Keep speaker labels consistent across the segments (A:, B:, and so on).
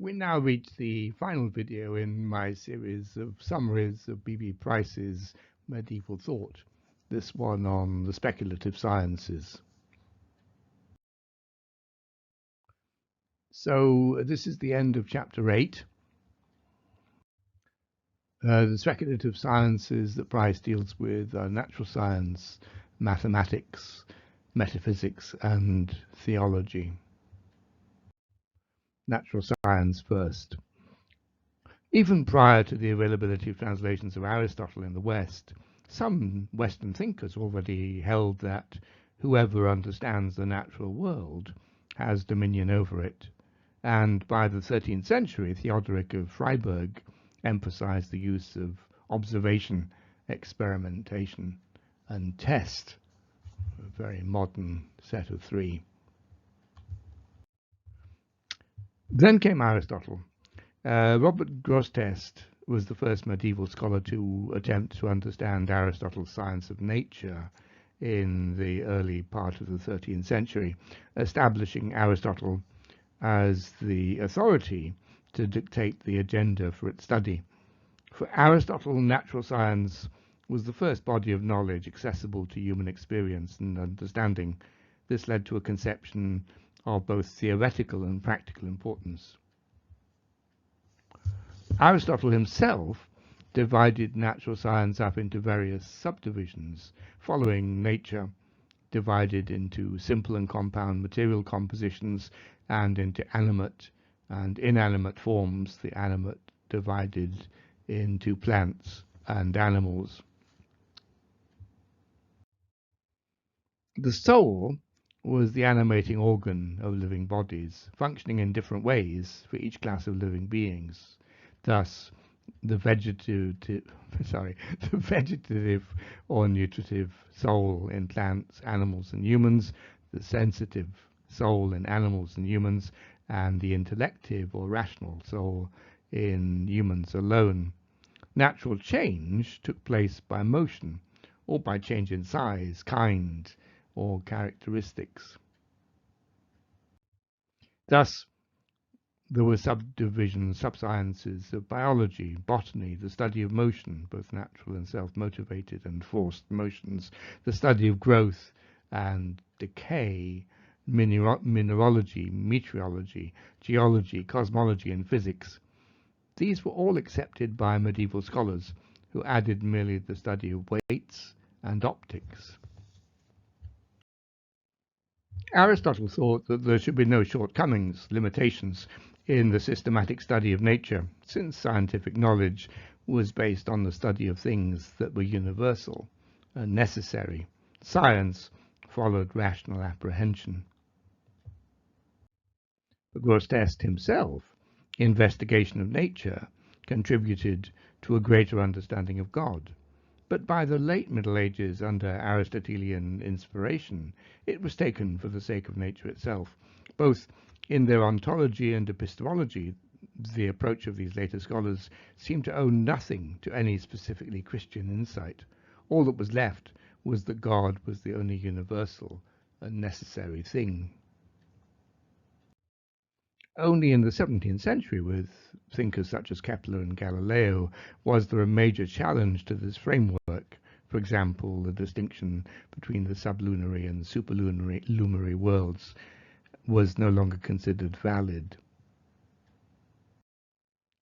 A: We now reach the final video in my series of summaries of B.B. Price's medieval thought, this one on the speculative sciences. So this is the end of chapter 8. The speculative sciences that Price deals with are natural science, mathematics, metaphysics, and theology. Natural science first. Even prior to the availability of translations of Aristotle in the West, some Western thinkers already held that whoever understands the natural world has dominion over it, and by the 13th century, Theodoric of Freiburg emphasized the use of observation, experimentation, and test, a very modern set of three. Then came Aristotle. Robert Grosseteste was the first medieval scholar to attempt to understand Aristotle's science of nature in the early part of the 13th century, establishing Aristotle as the authority to dictate the agenda for its study. For Aristotle, natural science was the first body of knowledge accessible to human experience and understanding. This led to a conception of both theoretical and practical importance. Aristotle himself divided natural science up into various subdivisions, following nature, divided into simple and compound material compositions and into animate and inanimate forms, the animate divided into plants and animals. The soul was the animating organ of living bodies, functioning in different ways for each class of living beings. Thus, the vegetative or nutritive soul in plants, animals, and humans, the sensitive soul in animals and humans, and the intellective or rational soul in humans alone. Natural change took place by motion, or by change in size, kind, or characteristics. Thus, there were subdivisions, subsciences of biology, botany, the study of motion, both natural and self-motivated and forced motions, the study of growth and decay, mineralogy, meteorology, geology, cosmology, and physics. These were all accepted by medieval scholars, who added merely the study of weights and optics. Aristotle thought that there should be no shortcomings, limitations, in the systematic study of nature, since scientific knowledge was based on the study of things that were universal and necessary. Science followed rational apprehension. For Grosseteste himself, investigation of nature contributed to a greater understanding of God. But by the late Middle Ages, under Aristotelian inspiration, it was taken for the sake of nature itself. Both in their ontology and epistemology, the approach of these later scholars seemed to owe nothing to any specifically Christian insight. All that was left was that God was the only universal and necessary thing. Only in the 17th century, with thinkers such as Kepler and Galileo, was there a major challenge to this framework. For example, the distinction between the sublunary and superlunary worlds was no longer considered valid.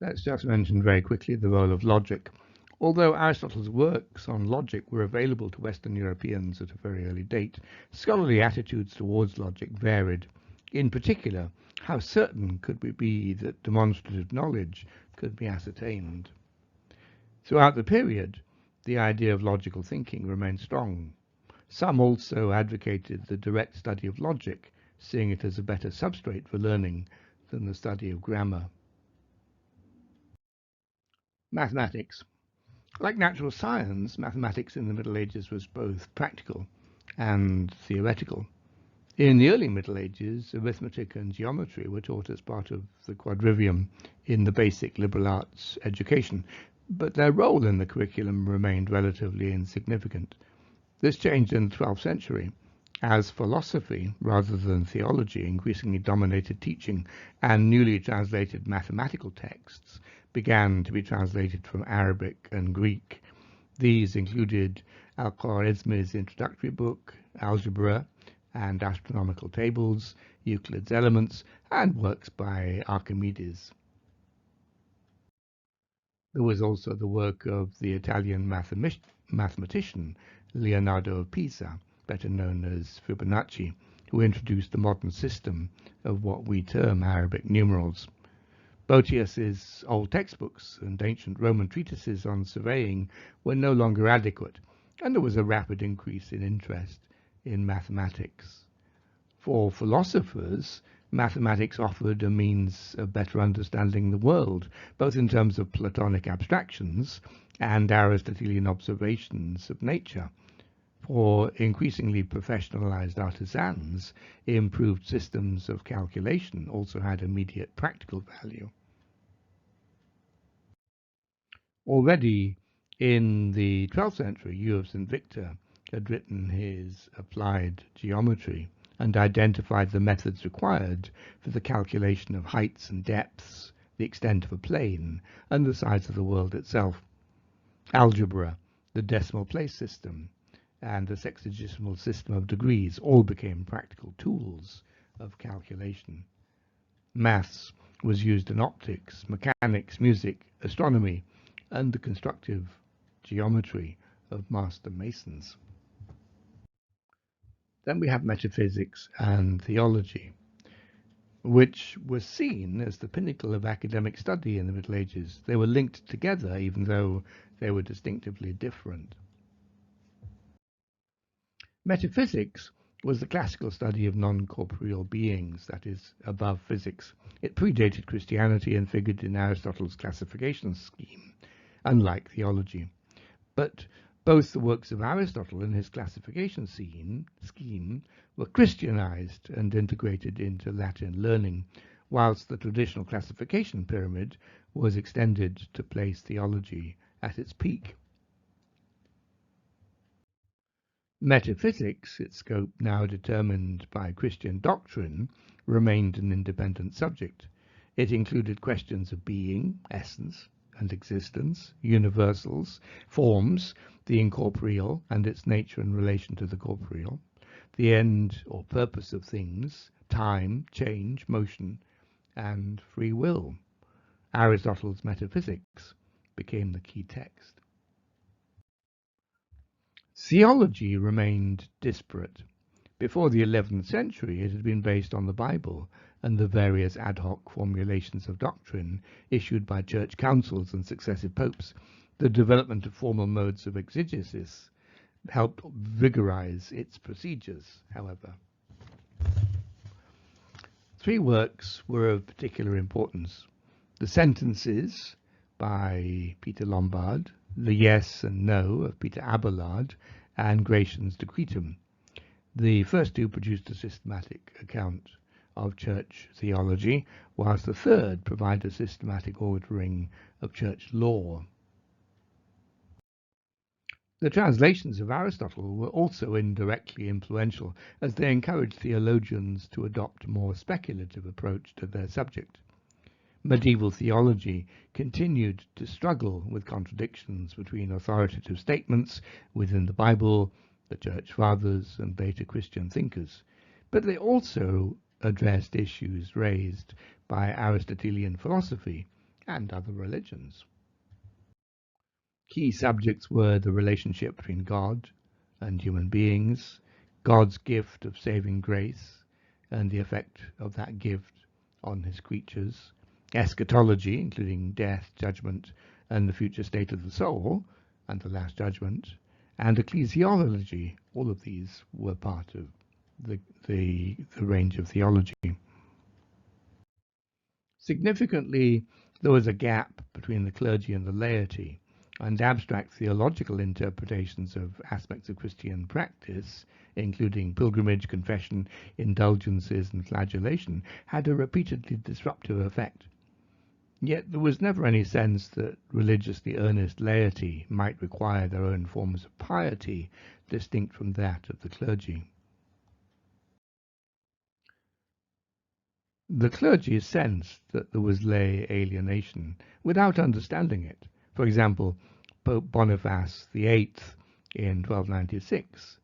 A: Let's just mention very quickly the role of logic. Although Aristotle's works on logic were available to Western Europeans at a very early date, scholarly attitudes towards logic varied. In particular, how certain could we be that demonstrative knowledge could be ascertained? Throughout the period, the idea of logical thinking remained strong. Some also advocated the direct study of logic, seeing it as a better substrate for learning than the study of grammar. Mathematics. Like natural science, mathematics in the Middle Ages was both practical and theoretical. In the early Middle Ages, arithmetic and geometry were taught as part of the quadrivium in the basic liberal arts education, but their role in the curriculum remained relatively insignificant. This changed in the 12th century, As philosophy, rather than theology, increasingly dominated teaching, and newly translated mathematical texts began to be translated from Arabic and Greek. These included Al-Khwarizmi's introductory book, Algebra and Astronomical Tables, Euclid's Elements, and works by Archimedes. There was also the work of the Italian mathematician Leonardo of Pisa, better known as Fibonacci, who introduced the modern system of what we term Arabic numerals. Boetius's old textbooks and ancient Roman treatises on surveying were no longer adequate, and there was a rapid increase in interest in mathematics. For philosophers, mathematics offered a means of better understanding the world, both in terms of Platonic abstractions and Aristotelian observations of nature. For increasingly professionalized artisans, improved systems of calculation also had immediate practical value. Already in the 12th century, Hugh of St. Victor had written his Applied Geometry and identified the methods required for the calculation of heights and depths, the extent of a plane, and the size of the world itself. Algebra, the decimal place system, and the sexagesimal system of degrees all became practical tools of calculation. Maths was used in optics, mechanics, music, astronomy, and the constructive geometry of master masons. Then we have metaphysics and theology, which was seen as the pinnacle of academic study in the Middle Ages. They were linked together even though they were distinctively different. Metaphysics was the classical study of non-corporeal beings, that is, above physics. It predated Christianity and figured in Aristotle's classification scheme, unlike theology. But both the works of Aristotle and his classification scheme were Christianized and integrated into Latin learning, whilst the traditional classification pyramid was extended to place theology at its peak. Metaphysics, its scope now determined by Christian doctrine, remained an independent subject. It included questions of being, essence, and existence, universals, forms, the incorporeal and its nature in relation to the corporeal, the end or purpose of things, time, change, motion, and free will. Aristotle's Metaphysics became the key text. Theology remained disparate. Before the 11th century, it had been based on the Bible and the various ad hoc formulations of doctrine issued by church councils and successive popes. The development of formal modes of exegesis helped vigorize its procedures, however. Three works were of particular importance: the Sentences by Peter Lombard, the Yes and No of Peter Abelard, and Gratian's Decretum. The first two produced a systematic account of church theology, whilst the third provided a systematic ordering of church law. The translations of Aristotle were also indirectly influential, as they encouraged theologians to adopt a more speculative approach to their subject. Medieval theology continued to struggle with contradictions between authoritative statements within the Bible, the Church Fathers, and later Christian thinkers, but they also addressed issues raised by Aristotelian philosophy and other religions. Key subjects were the relationship between God and human beings, God's gift of saving grace, and the effect of that gift on his creatures, eschatology, including death, judgment, and the future state of the soul, and the last judgment, and ecclesiology. All of these were part of the range of theology. Significantly, there was a gap between the clergy and the laity, and abstract theological interpretations of aspects of Christian practice, including pilgrimage, confession, indulgences, and flagellation, had a repeatedly disruptive effect. Yet there was never any sense that religiously earnest laity might require their own forms of piety distinct from that of the clergy. The clergy sensed that there was lay alienation without understanding it. For example, Pope Boniface VIII in 1296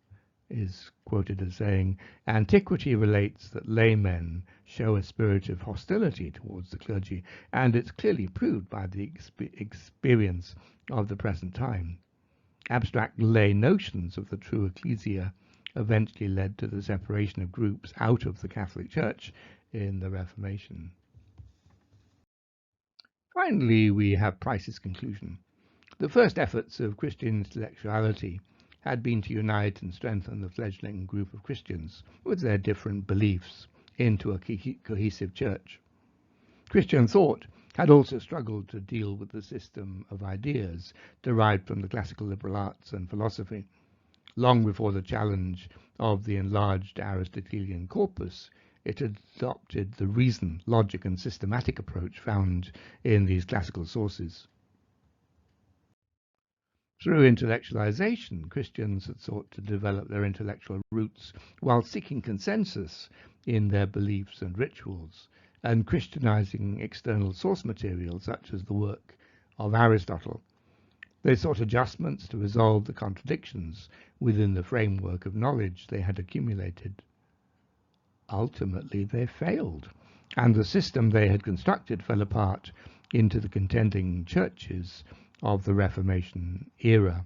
A: is quoted as saying, "Antiquity relates that laymen show a spirit of hostility towards the clergy, and it's clearly proved by the experience of the present time. Abstract lay notions of the true ecclesia eventually led to the separation of groups out of the Catholic Church in the Reformation." Finally, we have Price's conclusion. The first efforts of Christian intellectuality had been to unite and strengthen the fledgling group of Christians with their different beliefs into a cohesive church. Christian thought had also struggled to deal with the system of ideas derived from the classical liberal arts and philosophy. Long before the challenge of the enlarged Aristotelian corpus, it had adopted the reason, logic, and systematic approach found in these classical sources. Through intellectualization, Christians had sought to develop their intellectual roots while seeking consensus in their beliefs and rituals, and Christianizing external source material such as the work of Aristotle. They sought adjustments to resolve the contradictions within the framework of knowledge they had accumulated. Ultimately, they failed, and the system they had constructed fell apart into the contending churches of the Reformation era.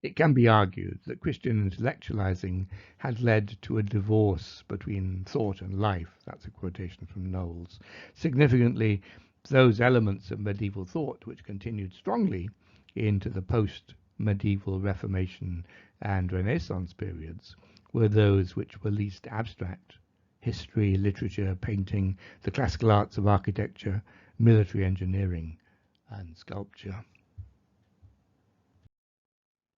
A: It can be argued that Christian intellectualizing had led to a divorce between thought and life. That's a quotation from Knowles. Significantly, those elements of medieval thought which continued strongly into the post-medieval Reformation and Renaissance periods were those which were least abstract: history, literature, painting, the classical arts of architecture, military engineering, and sculpture.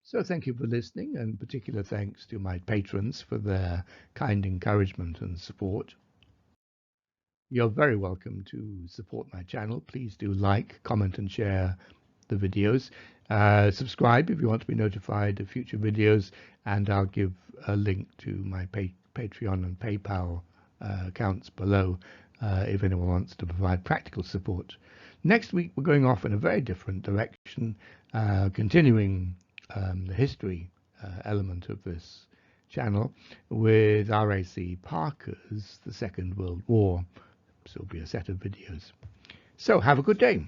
A: So thank you for listening, and particular thanks to my patrons for their kind encouragement and support. You're very welcome to support my channel. Please do like, comment, and share the videos. Subscribe if you want to be notified of future videos, and I'll give a link to my Patreon and PayPal accounts below if anyone wants to provide practical support. Next week, we're going off in a very different direction, continuing the history element of this channel with R.A.C. Parker's The Second World War. So it'll be a set of videos. So have a good day.